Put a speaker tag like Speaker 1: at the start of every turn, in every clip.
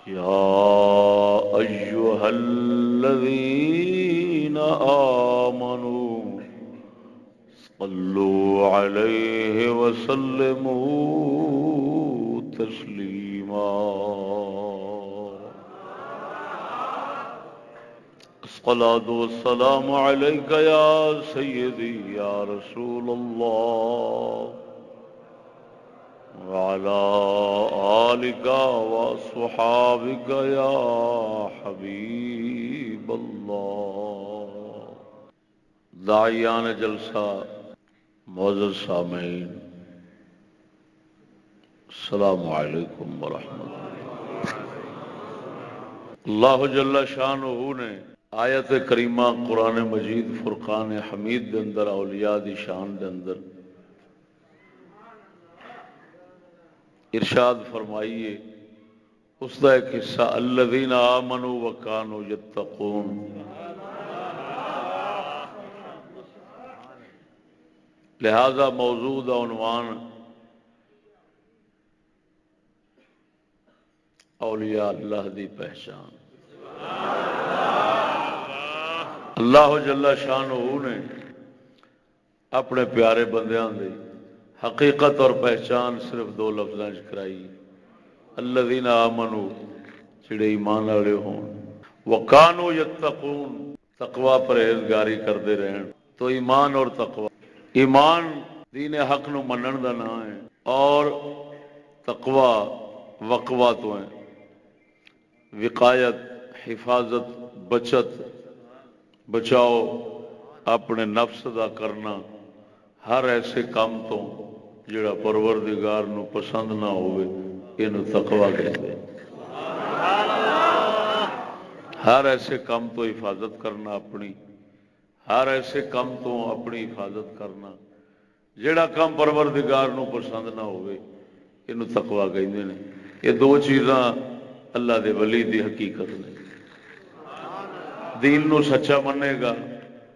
Speaker 1: يا أيها الذين آمنوا صلوا عليه وسلموا تسليما. الصلاة والسلام عليك يا سيدي يا رسول الله وعلى آلك وصحابك يا حبيب الله. داعیان جلسہ، معزز سامعین، السلام علیکم ورحمۃ اللہ. اللہ جل شانہ نے آیت کریمہ قرآن مجید فرقان حمید دے اندر اولیاء دی شان دے اندر ارشاد فرمائیے، اس کا ایک حصہ الذین آمنوا وکانوا یتقون. لہذا موضوع دا عنوان اولیاء اللہ دی پہچان. اللہ جل شانہ نے اپنے پیارے بندیاں دی حقیقت اور پہچان صرف دو لفظاں وچ کرائی، الذین آمنوا جڑے ایمان والے ہون، وکانوا یتقون تقوی پرہیزگاری کرتے رہن. تو ایمان اور تقوی، ایمان دین حق نو منن دا نام ہے اور تقوی وقوہ تو ہے، وقایت، حفاظت، بچت، بچاؤ اپنے نفس دا کرنا ہر ایسے کام تو جڑا پروردگار نو پسند نہ ہوئے اینو تقوی کہتے ہیں. ہر ایسے کام تو حفاظت کرنا اپنی، ہر ایسے کام تو اپنی حفاظت کرنا جڑا کام پروردگار نو پسند نہ ہوئے اینو تقوی کہتے ہیں. یہ دو چیزاں اللہ دے ولی دی حقیقت نے. دین نو سچا منے گا،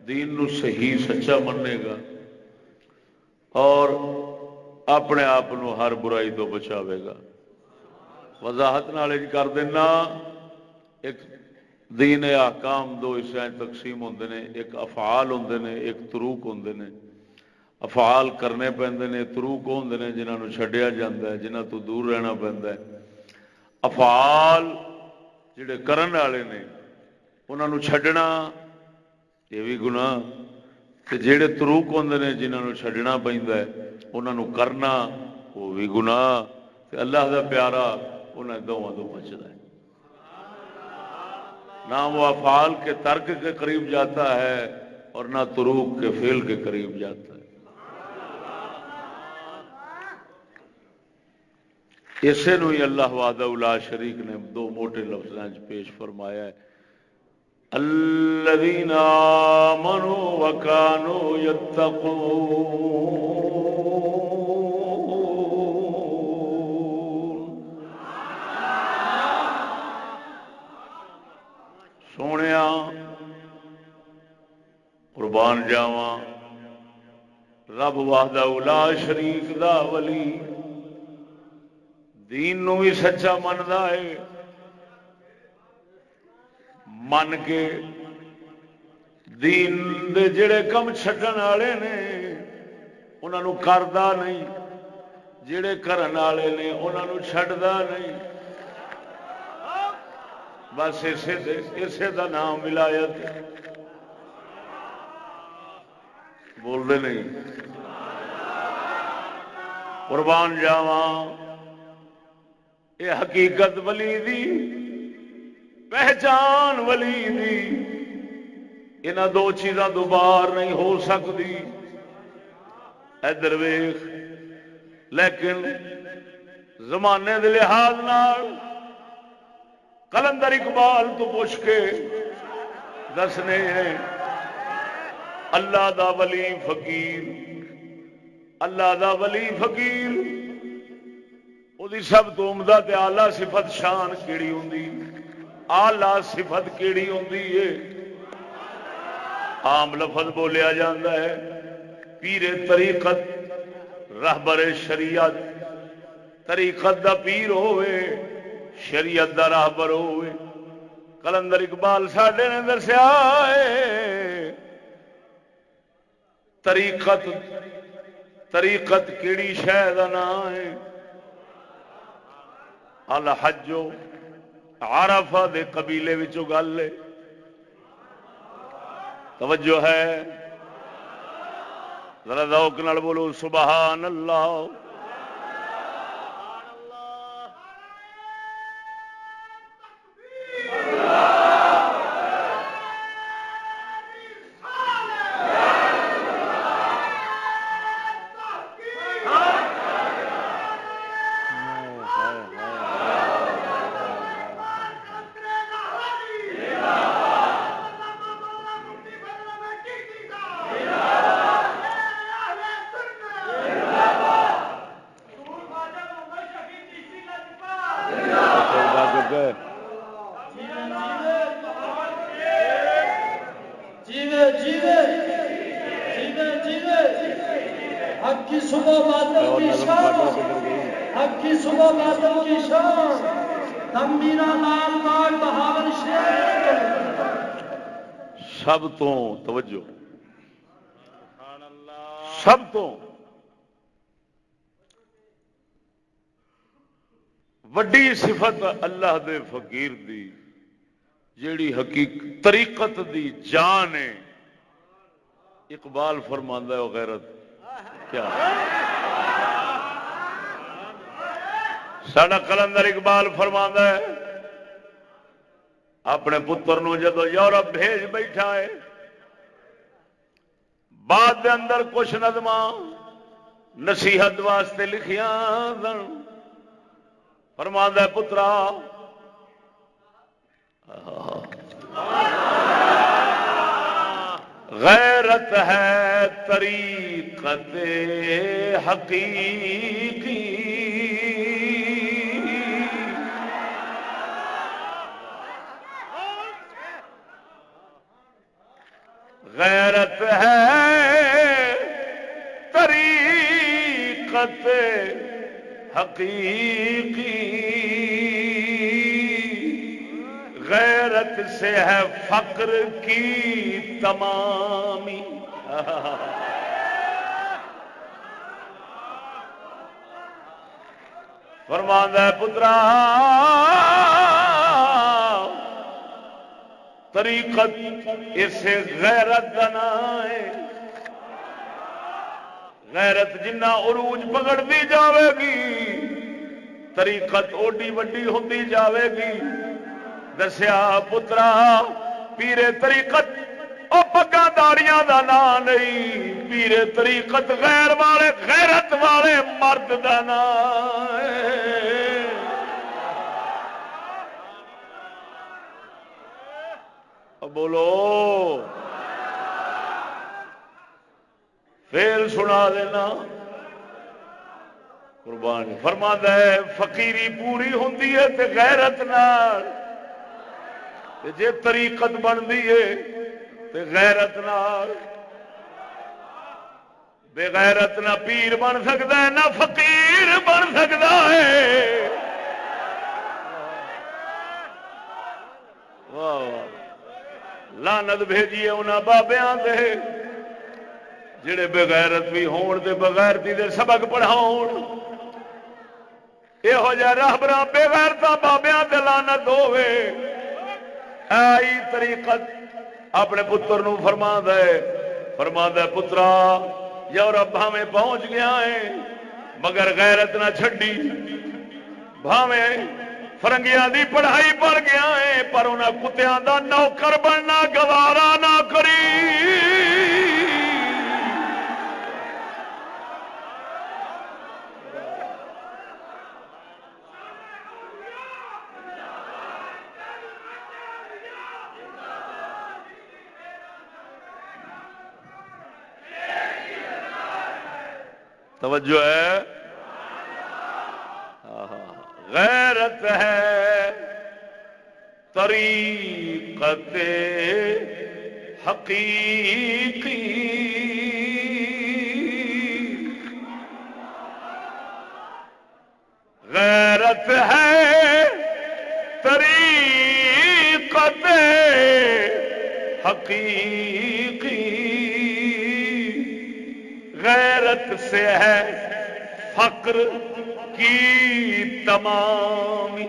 Speaker 1: دین نو صحیح سچا منے گا اور اپنے آپ نو ہر برائی تو بچاوے گا. وضاحت نال کر دینا، ایک دین احکام دو حصے تقسیم ہوندے نے، ایک افعال ہوندے نے، ایک تروک ہوندے نے. افعال کرنے پیندے نے، تروک ہوندے نے جنہاں نو چھڈیا جاندا ہے، جنہاں تو دور رہنا پیندا ہے. افعال جڑے کرن والے نے انہاں نو چھڈنا یہ بھی گناہ، تے جڑے تروک ہوندے نے جنہاں نو چھڈنا پیندا ہے انہاں نو کرنا وہ بھی گناہ. تے اللہ دا پیارا انہاں دوواں تو بچدا ہے. نہ وہ افعال کے ترک کے قریب جاتا ہے اور نہ تروک کے فعل کے قریب جاتا ہے. اسے نو ہی اللہ وحدہ لا شریک نے دو موٹے لفظاں پیش فرمایا ہے، الذین آمنوا وکانوا یتقون. سونیا قربان جاواں رب وحدہ لا شریک دا ولی دین نو بھی سچا مندا ہے، من کے دین دے جڑے کم چھڈن والے نے انہاں نو کردا نہیں، جڑے کرن والے نے انہاں نو چھڈدا نہیں. بس اسے دا نام ولایت. بول دے نہیں. قربان جاواں یہ حقیقت ولی دی، پہچان ولی دی انہاں دو چیزاں تو باہر نہیں ہو سکتی. ادھر ویخ، لیکن زمانے دے لحاظ نال کلندر اقبال تو پوچھ کے دسنے ہیں اللہ دا ولی فقیر، اللہ دا ولی فقیر وہ سب تو عمدہ تے آلہ صفت شان کیڑی ہوندی، آلہ صفت کیڑی ہوندی ہے. عام لفظ بولیا جاتا ہے پیر طریقت، رہبر شریعت، طریقت دا پیر ہوئے، شریعت دا راہبر ہوئے. کلندر اقبال ساڈے نے دسیا ہے طریقت کیڑی شے دا نام ہے؟ الحج عرفہ دے قبیلے وچوں گل ہے. توجہ ہے؟ ذرا ذوق نال بولو سبحان اللہ. سب تو توجہ سب تو وڈی صفت اللہ دے فقیر دی جیڑی حقیقت طریقت دی جان ہے. اقبال فرماندا ہے او غیرت کیا ساڈا کلندر اقبال فرماندا ہے اپنے پتر نو جدو یورپ بھیج بیٹھا ہے بعد دے اندر کچھ نظماں نصیحت واسطے لکھیاں فرماندا ہے پترا غیرت ہے طریقت حقیقی غیرت ہے طریقت حقیقی غیرت سے ہے فقر کی تمامی. فرماندا ہے پترا طریقت اسے غیرت دا نام ہے. غیرت جنہ عروج پکڑتی جاوے گی طریقت اوڈی وڈی ہوتی جاوے گی. دسیا پترا پیرے طریقت او پگاں داڑیاں دا نام نہیں، پیرے طریقت غیر والے غیرت والے مرد دا نام ہے. بولو فیل سنا دینا قربان. فرماتا ہے فقیری پوری ہوندی ہے تے غیرت نال، جے طریقت بنتی ہے تے غیرت نال. بے غیرت نہ پیر بن سکتا ہے نہ فقیر بن سکتا ہے. واہ واہ لعنت بھیجیے انہاں بابیاں دے جڑے بغیرت بھی ہون تے بغیرتی دے سبق پڑھاؤن. یہو جہاں راہبراں بے غیرتاں بابیاں تے لعنت ہوے. آئی طریقت اپنے پتر نو فرماندا ہے پترا یورپ بھاویں پہنچ گیا ہے مگر غیرت نہ چھڈی. بھاویں فرنگیاں دی پڑھائی پڑھ گیا ہے پر انہاں کتیاں دا نوکر بننا گوارا نہ کری. توجہ ہے؟ غیرت ہے طریقت حقیقی غیرت ہے حقیقت حقیقی غیرت سے ہے فقر کی تمامی.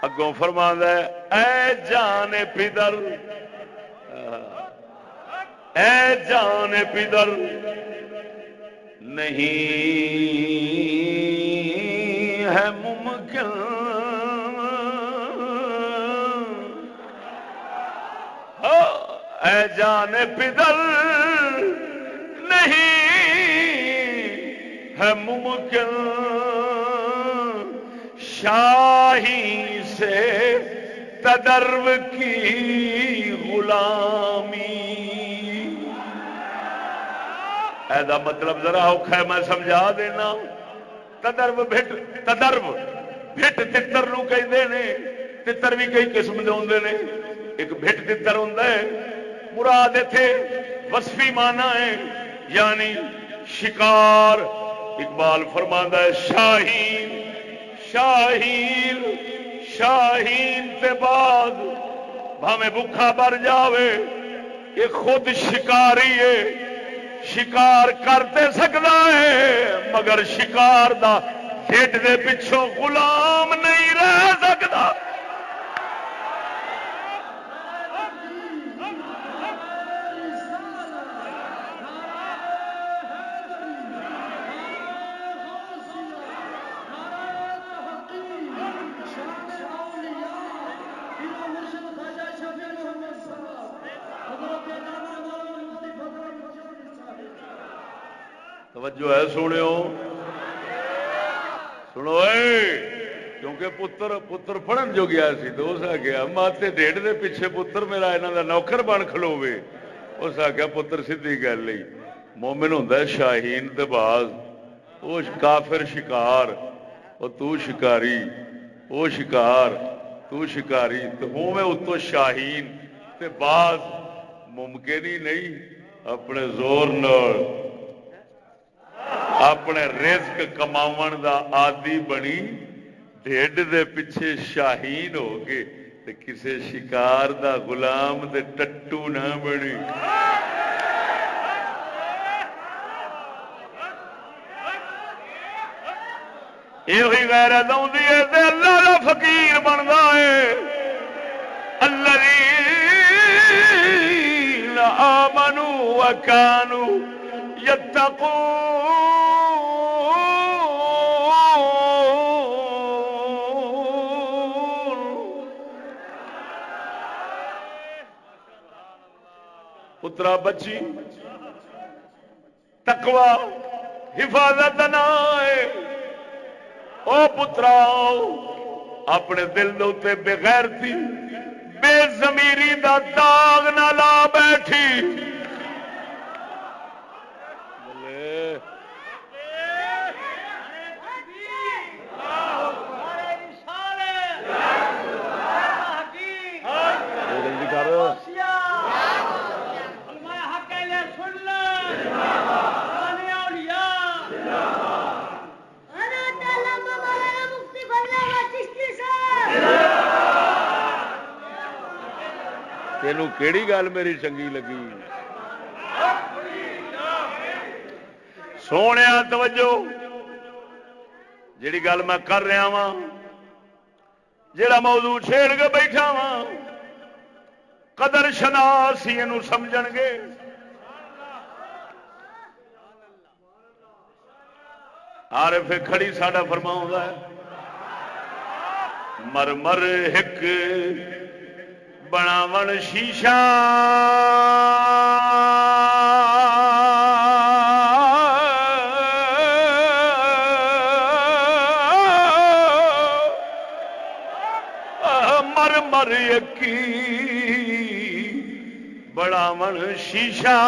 Speaker 1: اگوں فرماتا ہے اے جان پدر، اے جان پدر نہیں ہے ممکن اے جان پدر نہیں ہے ممکن شاہی سے تدرو کی غلامی. ایسا مطلب ذرا اوکھا ہے میں سمجھا دینا. تدرو بھٹ تتر نو کہندے نے. تتر بھی کئی قسم دے ہوندے نے. ایک بھٹ تتر ہوندا ہے، مراد ایتھے وصفی معنی ہے یعنی شکار. اقبال فرماندا ہے شاہین شاہین شاہین تے بعد بھاویں بھوکا مر جاوے یہ خود شکاری ہے. شکار کرتے سکتا ہے مگر شکار دا ڈھڈ دے پچھوں غلام نہیں رہ سکتا. توجہ ہے سوڑیو سنو کیونکہ پتر پڑھن جو گیا سی تو اس آگیا ماتے ڈیڑھ دے پیچھے پتر میرا انہوں دا نوکر بن کھلوے. اس آگیا پتر سیدھی گل نہیں. مومن ہوندا ہے شاہین تے باز، وہ کافر شکار، وہ تو شکاری، وہ شکار تو شکاری. تو ہوویں اتو شاہین تے باز ممکن ہی نہیں اپنے زور نال اپنے رزق کماون دا عادی بنی ڈھڈ دے پیچھے شاہین ہو کے تے کسے شکار دا غلام تے ٹٹو نہ بنی. یہ غیرت آتی ہے تے اللہ دا فقیر بنتا ہے. الذین آمنوا وکانوا یتقون. پترا بچی تقوی حفاظت نہ ہے. او پترا اپنے دل دے بغیرتی بے ضمیری دا داغ نہ لا بیٹھی. تینوں کیڑی گل میری چنگی لگی؟ سونے توجہ، جیڑی گل میں کر رہا ہاں، جیڑا موضوع چھیڑ کے بیٹھا ہاں، قدر شناس ہی اینوں سمجھن گے. عارف کھڑی ساڈا فرماؤندا ہے مر مر ہک بناون شیشہ مر مر یکی بناون شیشہ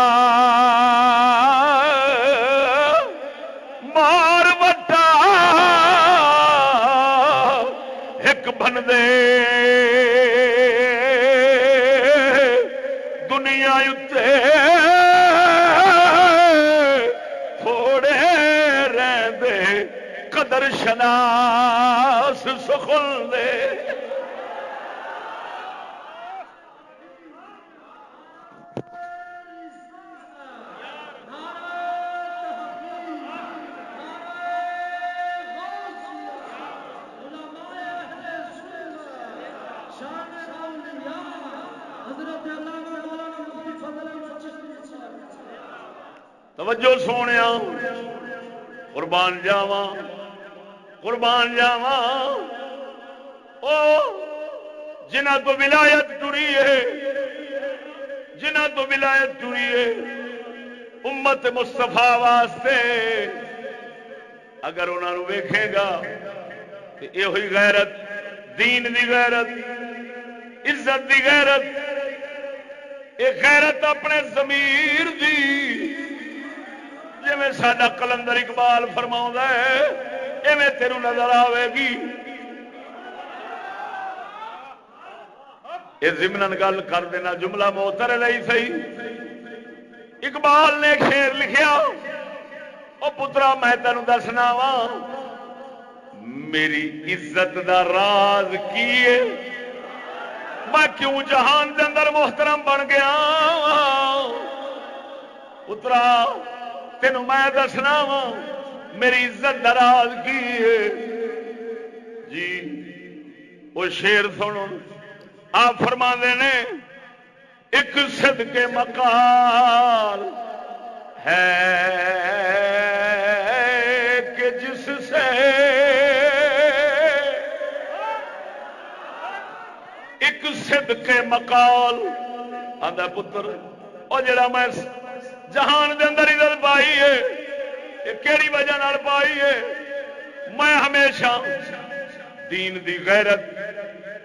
Speaker 1: مار وٹا ایک بن دے دنیا اتے تھوڑے رہندے قدر شناس سخن دے توجہ سونے قربان جاواں قربان جاواں او جنہ تو ولایت ٹری ہے جنہ تو ولایت ٹری ہے امت مصطفیٰ واسطے اگر انہوں نے ویکھے گا کہ یہ ہوئی غیرت دین دی غیرت عزت دی غیرت یہ غیرت اپنے ضمیر دی جویں ساڈا کلندر اقبال فرماؤندا ہے ایویں تینوں نظر آئے گی یہ ضمناً گل کر دینا جملہ موتر نہیں صحیح اقبال نے شعر لکھیا او پترا میں تینوں دسنا وا میری عزت دا راز کی ہے میں کیوں جہان دے اندر محترم بن گیا پترا تینوں میں دسنا وا میری عزت دا راز کی ہے جی وہ شعر سنو آپ فرما نے ایک صدقے مقال ہے کہ جس سے ایک صدقے مقال آندا پتر اور جڑا میں جہان دے اندر عزت پائی ہے یہ کیڑی وجہ نال پائی ہے میں ہمیشہ دین دی غیرت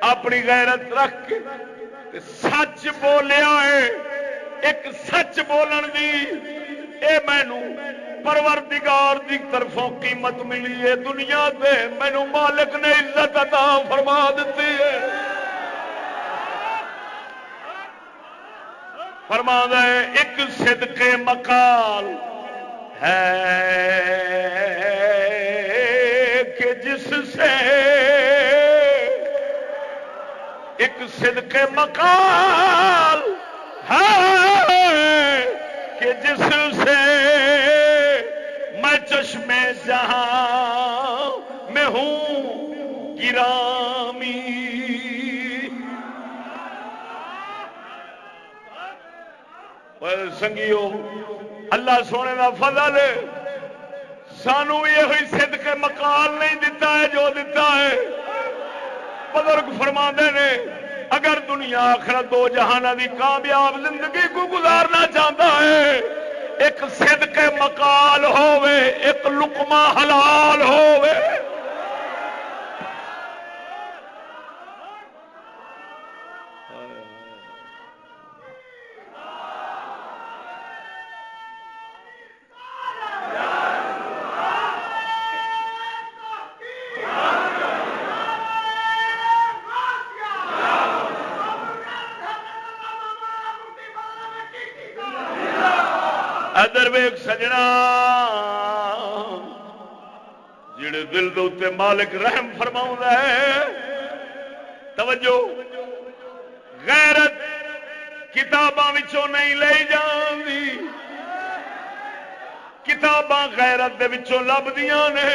Speaker 1: اپنی غیرت رکھ کے سچ بولیا ہے ایک سچ بولن دی اے مینوں پروردگار دی طرفوں قیمت ملی ہے دنیا تے مینوں مالک نے عزت عطا فرما دیتی ہے فرماتا ہے ایک صدقے مقال ہے کہ جس سے ایک صدقے مقال ہے کہ جس سے میں چشمے جہاں میں ہوں گرامی سنگیو اللہ سونے کا فضل ہے سانو بھی یہ صدقے مقال نہیں دیتا ہے جو دیتا ہے بزرگ فرماندے نے اگر دنیا آخرت دو جہانہ دی کامیاب زندگی کو گزارنا چاہتا ہے ایک صدقے مقال ہووے ایک لقمہ حلال ہووے ادر ویک سجنا جڑے دل دے اوتے مالک رحم فرماؤں ہے توجہ غیرت کتاباں وچوں نہیں لئی جاندی کتاباں غیرت دے وچوں لبدیاں نے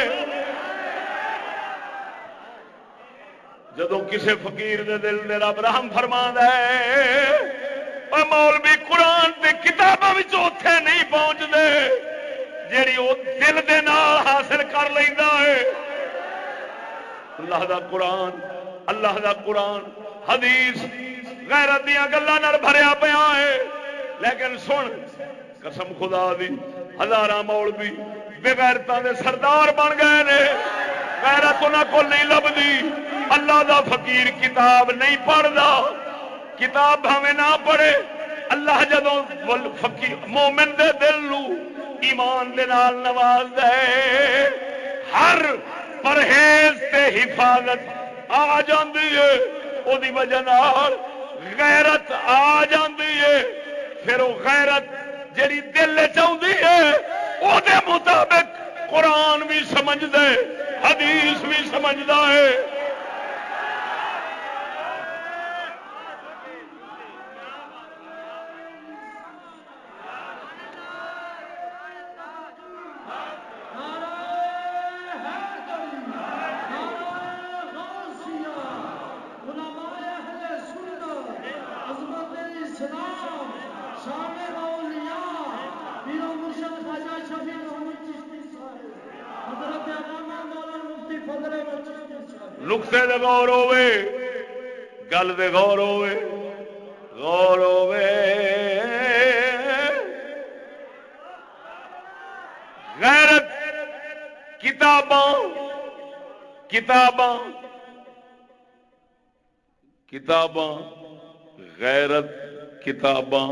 Speaker 1: جدوں کسے فقیر دے دل دے رب رحم فرماندا ہے اور مولوی قرآن تے کتاباں وچ اوتھے نہیں پہنچدے جیڑی او دل دے نال حاصل کر لیندا ہے اللہ دا قرآن حدیث غیرت دیاں گلاں نال بھریا پیا ہے لیکن سن قسم خدا دی ہزاراں مولوی بے غیرتاں دے سردار بن گئے نے غیرت انہاں کول نہیں لبدی اللہ دا فقیر کتاب نہیں پڑھدا کتاب بھاویں نہ پڑھے اللہ جدوں فقیر مومن دے دل نو ایمان دے نال نواز دے ہر پرہیز تے حفاظت آ جاندی ہے او دی وجہ نال غیرت آ جاندی ہے پھر وہ غیرت جڑی دل چاہندی ہے او دے مطابق قرآن بھی سمجھ دے حدیث بھی سمجھدا ہے نقطے دے غور ہوے، گل دے غور ہوے، غور ہوے، غیرت کتاباں کتاباں کتاباں غیرت کتاباں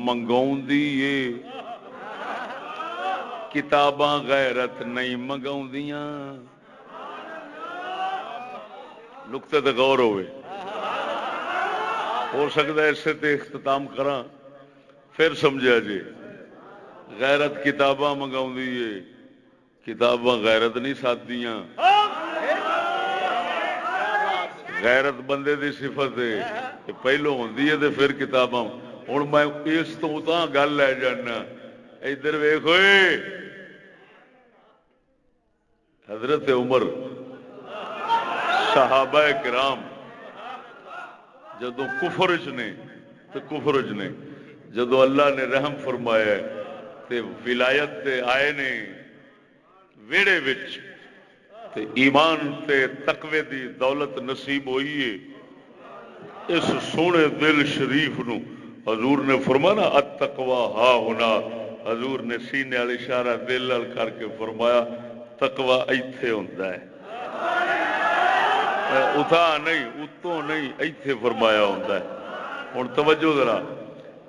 Speaker 1: منگاؤندی ہے، کتاباں غیرت نہیں منگاؤندیاں۔ نقطے تے غور ہوئے، ہو سکتا ہے اسے تے اختتام کراں پھر سمجھا جی۔ غیرت کتاباں منگاؤندی ہے، کتاباں غیرت نہیں سادیاں۔ غیرت بندے دی صفت ہے، پہلو ہوندی ہے تے پھر کتاباں۔ ہن میں اس تو تاں گل لے جانا، ادھر ویکھ اوئے، حضرت عمر صحابہ کرام جدو کفرج نے تو کفرج نے جدو اللہ نے رحم فرمایا تے ولایت تے آئے نے ویڑے وچ تے ایمان تے تقوی دی دولت نصیب ہوئی ہے، اس سونے دل شریف نو حضور نے فرمایا التقوی ہا ہونا، حضور نے سینے والی اشارہ دل نال کر کے فرمایا تقوی ایتھے ہوندا ہے، اتھا نہیں اتوں نہیں ایتھے فرمایا ہوندا ہے۔ ہن توجہ ذرا،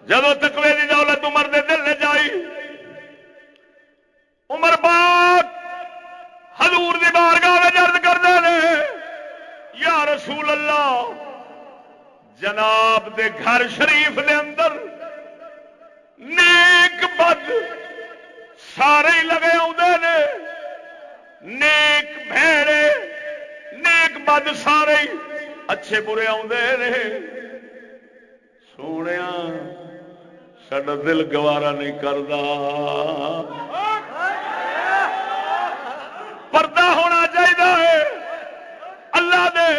Speaker 1: جدو تقوی دی دولت عمر دے دل نے جائی، عمر پاک حضور دی بارگاہ وچ عرض کردے نے یا رسول اللہ، جناب دے گھر شریف دے اندر نیک بد سارے ہی لگے آتے نے، نیک بھیڑے نیک بد سارے ہی اچھے برے آتے نے، سونے ساڈا دل گوارا نہیں کرتا، پردہ ہونا چاہیے۔ اللہ دے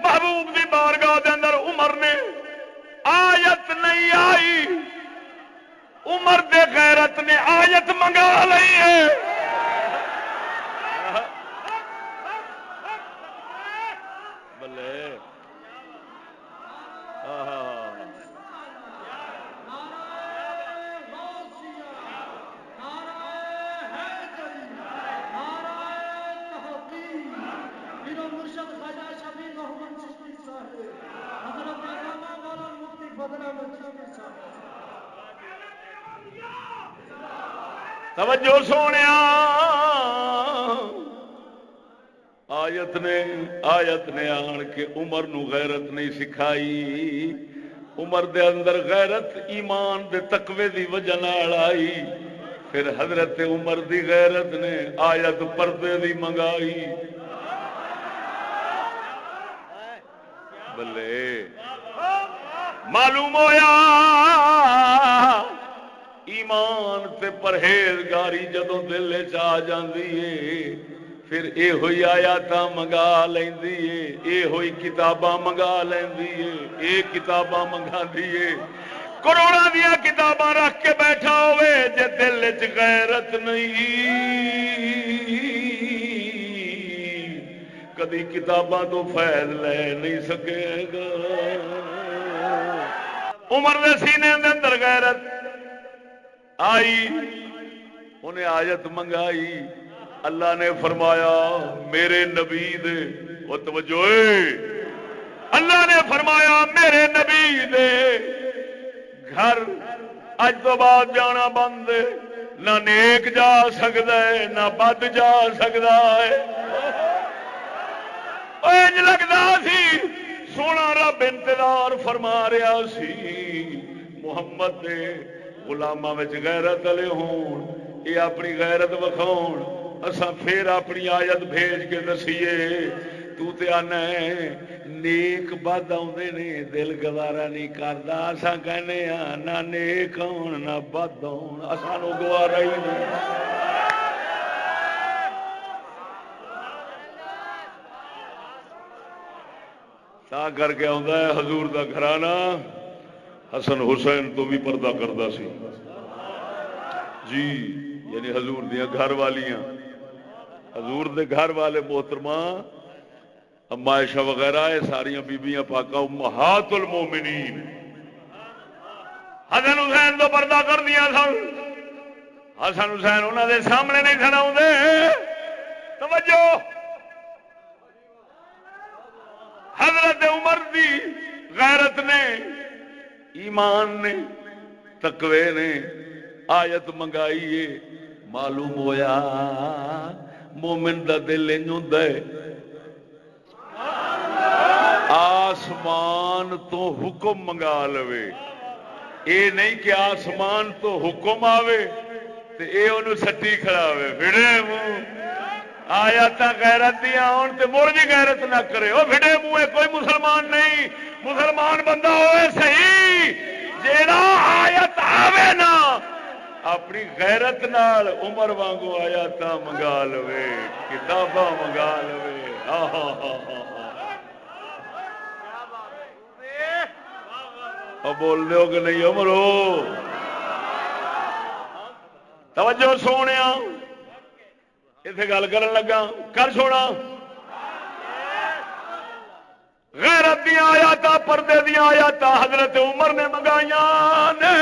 Speaker 1: محبوب دی بارگاہ دے اندر عمر نے آیت نہیں آئی، عمر دے غیرت نے آیت منگا لئی ہے۔ بلے توجہ سونے، آیت نے آن کے عمر نو غیرت نہیں سکھائی، عمر دے اندر غیرت ایمان دے تقوی دی وجہ نال آئی، پھر حضرت عمر دی غیرت نے آیت پردے دی منگائی۔ بلے معلوم ہویا ایمان تے پرہیزگاری جدوں دل وچ آ جاندی ہے، پھر اے ہوئی آیاتاں منگا لیندی ہے، اے ہوئی کتاباں منگا لیندی ہے، اے کتاباں منگاندی ہے۔ کروڑاں دیاں کتاباں رکھ کے بیٹھا ہوئے، جے دل وچ غیرت نہیں، کدی کتاباں تو فیض لے نہیں سکے گا۔ عمر دے سینے دے اندر غیرت آئی، انہیں آیت منگائی، اللہ نے فرمایا میرے نبی دے، وہ توجہ ہے، اللہ نے فرمایا میرے نبی دے گھر اج تو بعد جانا بند، نہ نیک جا سکتا ہے نہ بد جا سکتا ہے۔ انج لگتا سی سونا رب انتظار فرما رہا سی محمد دے غلاماں وچ غیرت والے ہون، یہ اپنی غیرت وکھاؤن، اساں پھر اپنی آیت بھیج کے دسیے۔ تو تے آنا ہے نیک بد آتے نے دل گوارا نہیں کرتا، اساں کہنے ہاں نہ نیک آن نہ بد آن، اسانوں گوارا ہی نہیں۔ تا کر کے آتا ہے حضور دا گھرانہ حسن حسین تو بھی پردہ کرتا سی جی، یعنی حضور دیاں گھر والیاں، حضور دے گھر والے محترمہ اما عائشہ وغیرہ یہ ساریاں بیبیاں پاکاں امہات المومنین حسن حسین تو پردہ کر دیا سن. حسن حسین انہوں دے سامنے نہیں سن آتے. توجہ حضرت عمر دی غیرت نے ایمان نے تقوی نے آیت منگائی ہے. معلوم ہویا مومن دا دل انج ہوندا ہے آسمان تو حکم منگا لوے. اے نہیں کہ آسمان تو حکم آوے تے اے انہوں سٹی کھڑا ہوئے بھڑے منہ آیات غیرت دیا ہون تے مڑ بھی غیرت نہ کرے. او بھڑے منہ کوئی مسلمان نہیں. مسلمان بندہ ہوئے صحیح جیڑا آیت آوے نا اپنی غیرت نال عمر وانگو آیات منگا لوے کتاباں منگا لوے. بول دو کہ نہیں عمرو. توجہ سونے اتنے گل کرن لگا کر سونا. غیرت دیا آیات پردے دیا آیات حضرت عمر نے منگائیاں نے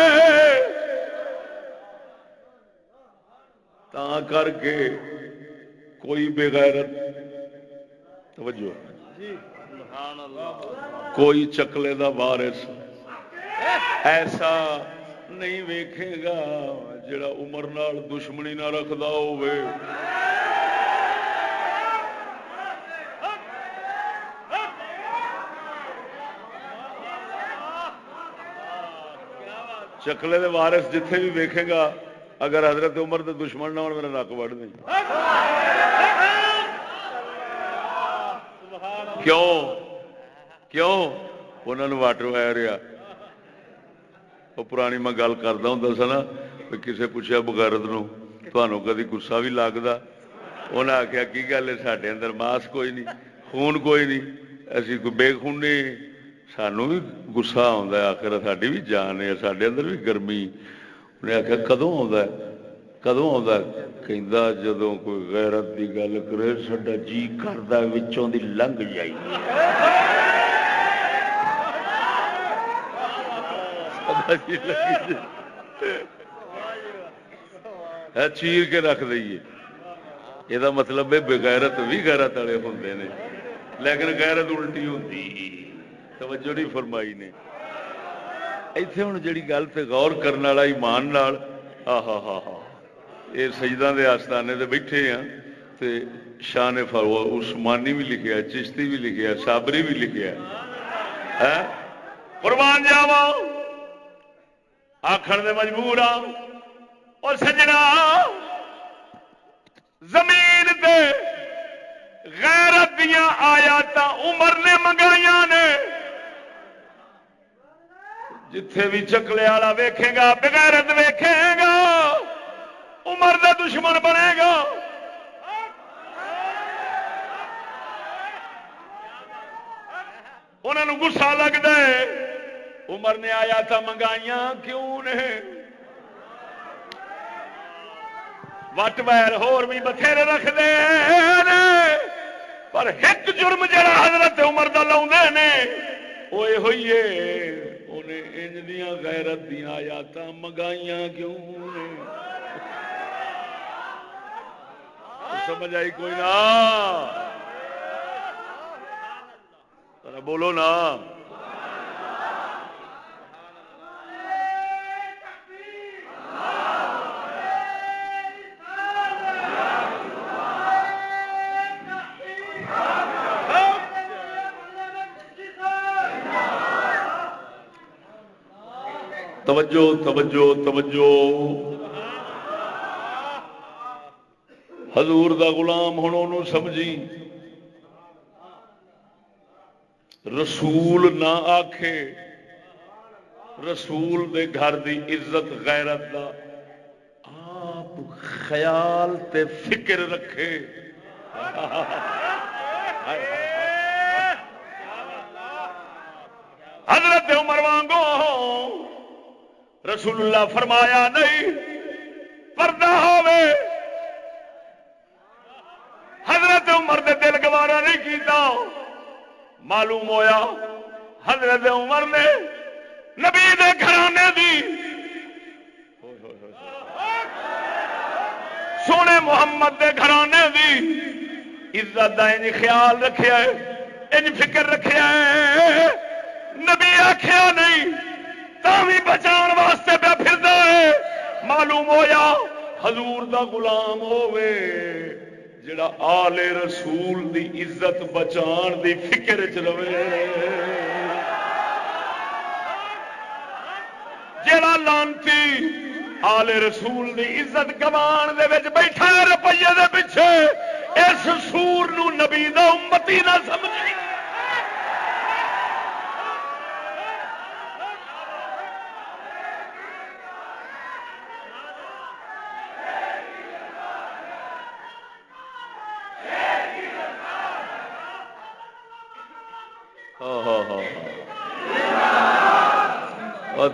Speaker 1: تا کر کے کوئی بے غیرت توجہ کوئی چکلے دا وارث ایسا نہیں ویکھے گا جڑا عمر نال دشمنی نہ رکھدا ہوئے. چکلے دے وارث جتھے بھی ویکھے گا اگر حضرت عمر دے دشمن نہ ہون میرا نک وڑ دیں. کیوں انہوں نے واٹر آیا رہا. وہ پرانی میں گل کرتا ہوں سا نا کسے پوچھا بغیرت نو تمہوں کدی گسا بھی لگتا. انہیں آخیا کی گل ہے سارے اندر ماس کوئی نہیں خون کوئی نہیں اسی کوئی بے خونی سانوں بھی گسا آتا ہے آخر ساری بھی جان ہے سارے اندر بھی گرمی. انہیں آخیا کدوں آتا کہندا جدوں کوئی غیرت دی گل کرے ساڈا جی کردا وچوں دی لنگ جائی. چیر کے رکھ دئیے. یہ مطلب ہے بغیرت بھی غیرت والے ہوندے نے لیکن غیرت الٹی ہوندی. توجہ نہیں فرمائی نے. ایتھے ہن جڑی گل تے غور کرن والا ایمان نال یہ سجدہ دے آستانے تے بیٹھے ہیں تے شان عثمانی بھی لکھیا چشتی بھی لکھیا صابری بھی لکھیا ہے. قربان جاواں آخر دے مجبور اور سجنا زمین تے غیرت دیاں آیات عمر نے منگائیاں نے. جتھے بھی چکلے والا ویکھے گا بغیرت ویکھے گا عمر دا دشمن بنے گا. انہوں نے غصہ لگتا ہے عمر نے آیات منگائیاں کیوں نے. وٹ ویر ہور بھی بتھیرے رکھتے ہیں پر ایک جرم جڑا حضرت عمر دا لاؤندے نے وہ یہ ہوئی ہے انہیں انج دیاں غیرت دیاں آیات منگائیاں کیوں نے. سمجھ آئی کوئی نہ بولو نا. توجہ توجہ توجہ. حضور دا غلام ہن انہوں سمجھی رسول نہ آکھے رسول دے گھر دی عزت غیرت دا آپ خیال تے فکر رکھے. حضرت عمر وانگو رسول اللہ فرمایا نہیں پردہ ہوے. حضرت عمر دے دل گوارا نہیں کیتا معلوم ہویا حضرت عمر نے نبی دے گھرانے دی سونے محمد دے گھرانے دی عزت دا انج خیال رکھیا ہے، انج فکر رکھیا ہے، نبی آکھیا نہیں تاوی بچان واسطے پہ پھردا ہے۔ معلوم ہویا حضور دا غلام ہووے جڑا آل رسول دی عزت بچان دی فکر چ رہے، جڑا لانتی آل رسول دی عزت گوان دے وچ بیٹھا ہے روپیے دے پیچھے، اس سور نو نبی دا امتی نہ سمجھی۔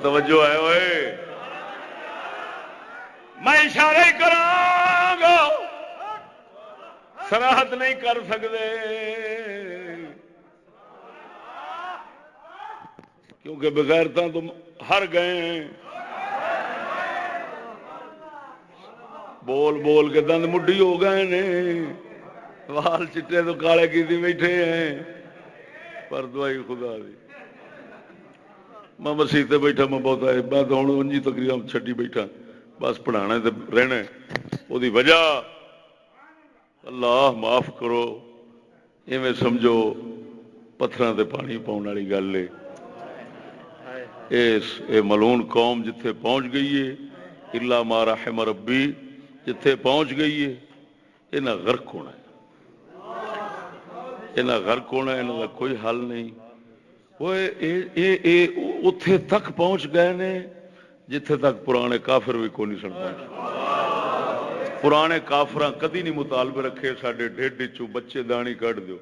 Speaker 1: توجہ ہے اوئے، میں اشارہ ہی کراں گا، صراحت نہیں کر سکتے کیونکہ بغیرتاں تم ہر گئے ہیں، بول بول کے دند مڈی ہو گئے نے، وال چٹے تو کالے کی بیٹھے ہیں، پر دعائی خدا دی میں مسیح تے بیٹھا، میں بہت آئے میں تو ہوں انجی تقریباً چھٹی بیٹھا، بس پڑھانا تے رہنا وہ وجہ اللہ معاف کرو ایویں سمجھو پتھراں تے پانی پاؤن والی گل ہے۔ اے ملون قوم جتھے پہنچ گئی ہے، الا ما رحم ربی، جتھے پہنچ گئی ہے انہاں غرق ہونا ہے، انہاں غرق ہونا ہے، انہاں دا کوئی حل نہیں۔ وہ اتھے تک پہنچ گئے نے جتھے تک پرانے کافر بھی کوئی نہیں سن پہنچے۔ پرانے کافراں کدی نہیں مطالبے رکھے ساڈے ڈھڈ چوں بچے دانی کڈ دیو،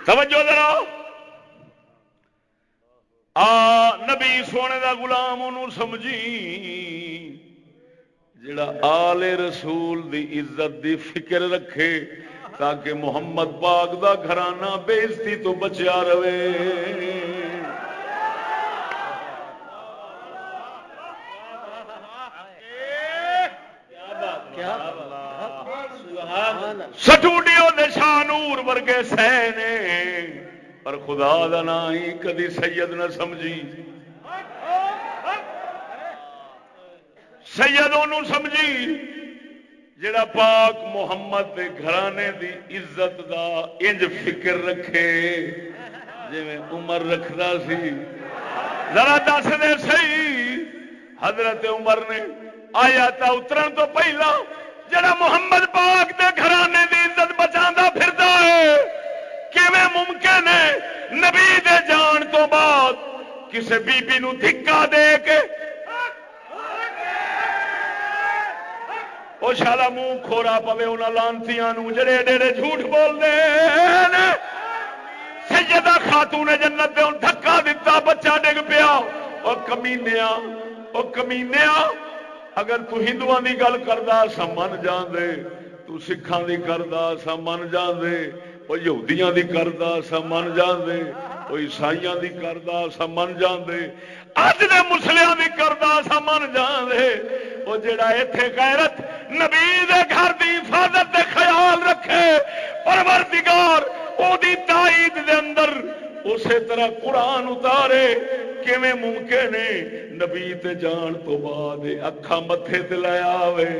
Speaker 1: توجہ ذرا، نبی سونے دا غلام انہوں سمجھی جڑا آل رسول دی عزت دی فکر رکھے تاکہ محمد پاک دا گھرانہ بے عزتی تو بچیا رہے۔ سٹوڈیو دے شاہ نور ورگے سینے پر خدا دا نا ہی کدی سید نہ سمجھی، سید انہوں سمجھی جڑا پاک محمد دے گھرانے دی عزت دا انج فکر رکھے جی میں عمر رکھدا سی۔ ذرا دس دے صحیح حضرت عمر نے آیات اترن تو پہلا جڑا محمد پاک دے گھرانے دی عزت بچاندا پھردا ہے، کیویں ممکن ہے نبی دے جان تو بعد کسے بی بی نو دھکا دے کے وہ شالا منہ کھورا پوے انہاں لانتیاں نو جڑے ڈیڑے جھوٹ بول دے نے۔ سیدہ خاتون جنت دے ان دھکا دتا بچہ ڈگ پیا۔ او کمینیا اگر تو ہندوؤں دی گل کردا سا من جاندے، تو سکھاں دی کردا سا من جاندے، او یہودیاں دی کردا سا من جاندے، او عیسائیاں دی کردا سا من جاندے، اج دے مسلیاں دی کردا سا من جاندے۔ او جڑا ایتھے غیرت نبی دے گھر دی حفاظت دے خیال رکھے، پروردگار او دی تائید دے اندر اسی طرح قرآن اتارے، کیویں ممکن ہے نبی تے جان تو بعد اکھاں متھے تے لے آوے۔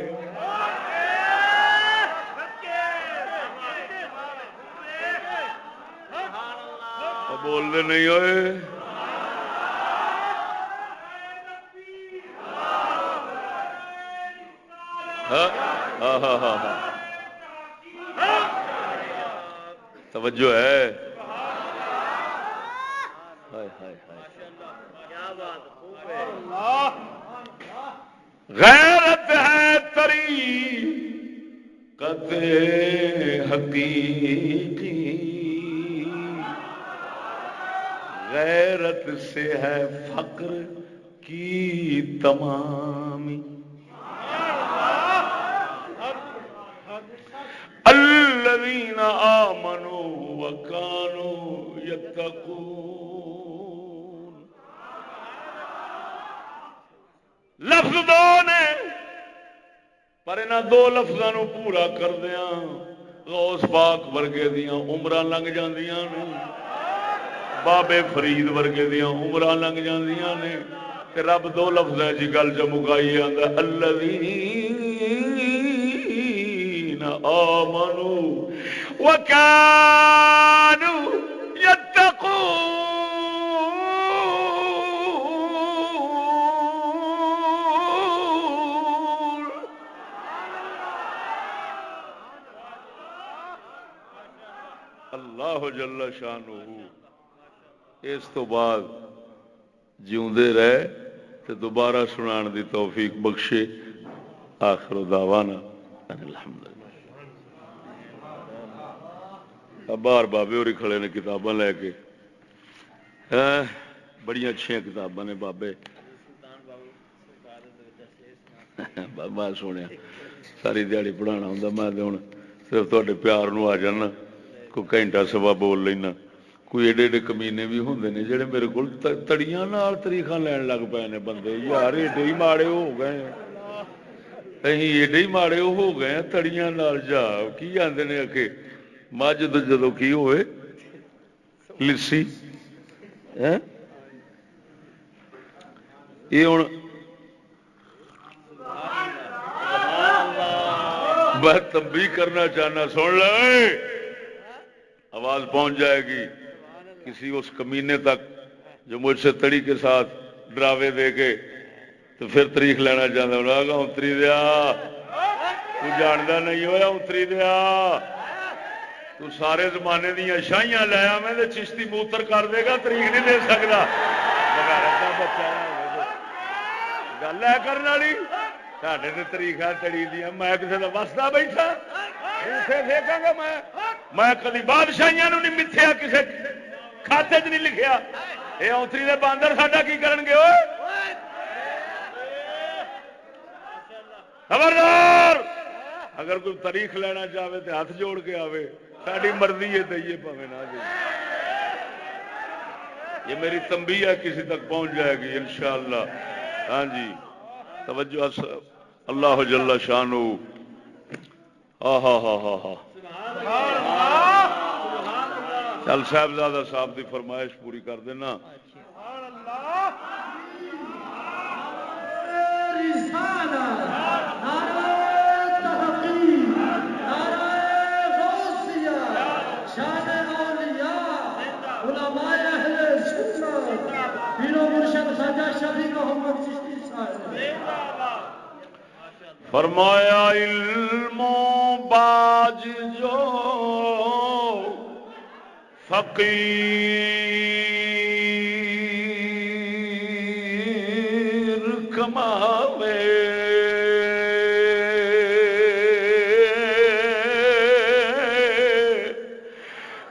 Speaker 1: بول دے نہیں ہوئے، توجہ ہے، غیرت ہے طریقت حقیقی، غیرت سے ہے فقر کی تمامی۔ پر انہاں دو لفظاں نو پورا کردیاں غوث پاک ورگے دیاں عمراں لنگ جاندیاں نے، بابے فرید ورگے دیاں عمراں لنگ جاندیاں نے، تے رب دو لفظاں جی گل جو مکائی آندا الذین آمنوا وکانوا یتقون. اللہ جل شانہ اس تو بعد جیوندے رہے تے دوبارہ سنان دی توفیق بخشے. آخر دعوانا ان الحمدللہ. باہر بابے ہوری کھڑے نے کتاباں لے کے، بڑی اچھیاں کتاباں نے بابے. بابا سونے ساری دیہڑی پڑھانا ہوں میں ہوں صرف تے پیار نو آ جانا کوئی گھنٹہ سوا بول لینا. کوئی ایڈے ایڈے کمینے بھی ہوں نے جڑے میرے کو تڑیاں نال تاریخاں لین لگ پے نے بندے. یار ایڈے ہی ماڑے ہو گئے، اہیں ایڈے ہی ماڑے ہو گئے تڑیاں نال. جا کی آندے نے کہ مجھ جدو کی ہوئے لسی یہ ہوں میں تنبیہ کرنا چاہنا، سن لے آواز پہنچ جائے گی کسی اس کمینے تک جو مجھ سے تڑی کے ساتھ ڈراوے دے کے تو پھر تاریخ لینا چاہتا ہوں. اتری دیا تو جانتا نہیں ہوا، اتری دیا تو سارے زمانے دیا شاہیاں لیا میں چشتی موتر کر دے گا، تاریخ نہیں دے سکتا. گل ہے کرنے والی ساڈے تو تاریخ تڑی دیا. میں کسی کا وسدا بیٹھا دیکھا گا میں کدی بادشاہیاں نہیں متھیا، کسی کھاتے چ نہیں لکھیا. یہ اوتری دے باندر ساڈا کی کرن گے؟ خبردار اگر کوئی تاریخ لینا چاہے تو ہاتھ جوڑ کے آوے، ساری مرضی ہے دئیے پویں نہ دئیے. یہ میری تنبیہ ہے کسی تک پہنچ جائے گی انشاءاللہ. ہاں جی توجہ اللہ جل شانہ. چل صاحبزادہ صاحب کی فرمائش پوری کر دینا. فرمایا علم باج جو فقیر کماوے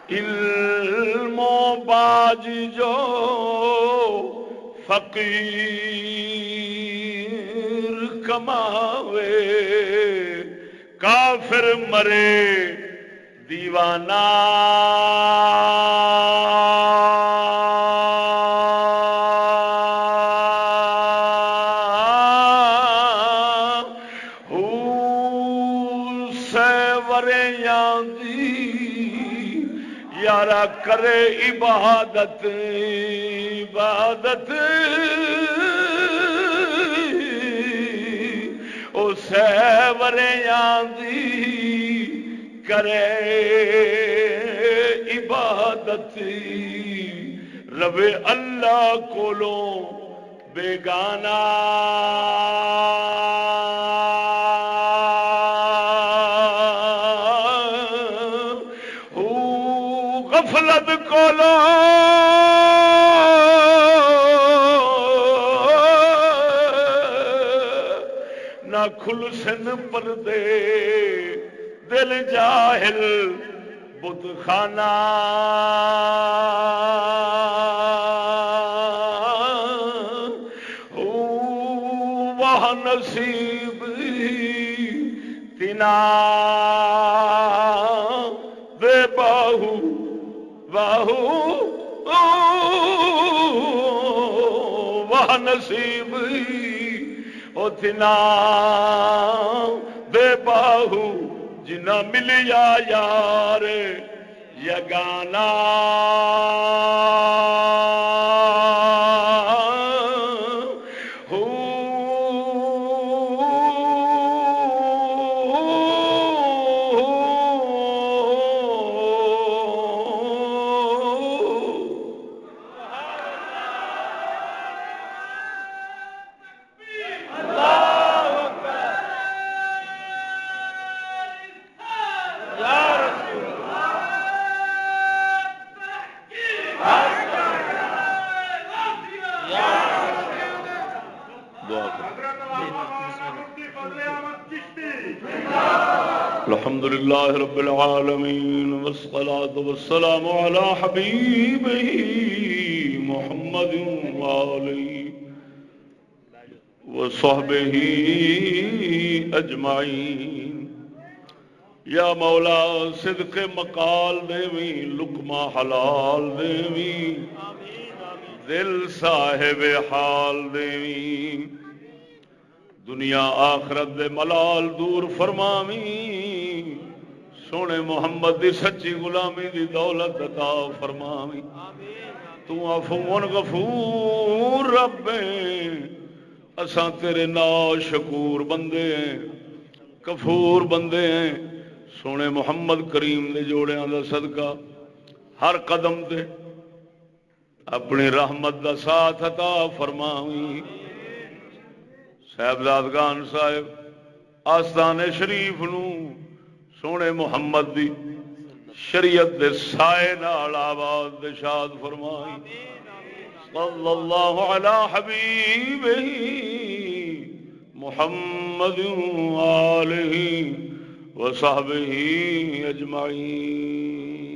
Speaker 1: علم باج جو فقیر کماوے کافر مرے دیوانہ سیوریاں دی یارا کرے عبادت عبادت او سیوریاں دی کرے عبادت روے اللہ کولوں بیگانہ غفلت کولوں نہ کھل سن پردے دل جاہل بت خانہ وہ نصیب تنا دے باہو باہو وہ نصیب او تنا جنا ملیا یار یگانا الحمد لله رب العالمين والصلاة والسلام على حبيبه محمد وآله وصحبه أجمعين یا مولا صدق مقال دیوی لقمہ حلال دیوی دل صاحب حال دیوی دنیا آخرت دے ملال دور فرماوی سونے محمد دی سچی غلامی دی دولت عطا فرماوی تو عفو غفور رب اساں تیرے ناشکور بندے ہیں کفور بندے ہیں سونے محمد کریم دے جوڑیاں دا صدقہ ہر قدم تے اپنی رحمت دا ساتھ عطا فرماوی صاحبزادگان صاحب آستانے شریف نو سونے محمد دی شریعت دے سائے نال آواز دے شاد فرمائی صلی اللہ علی حبیبہ محمد آلہ وصحبہ اجمعین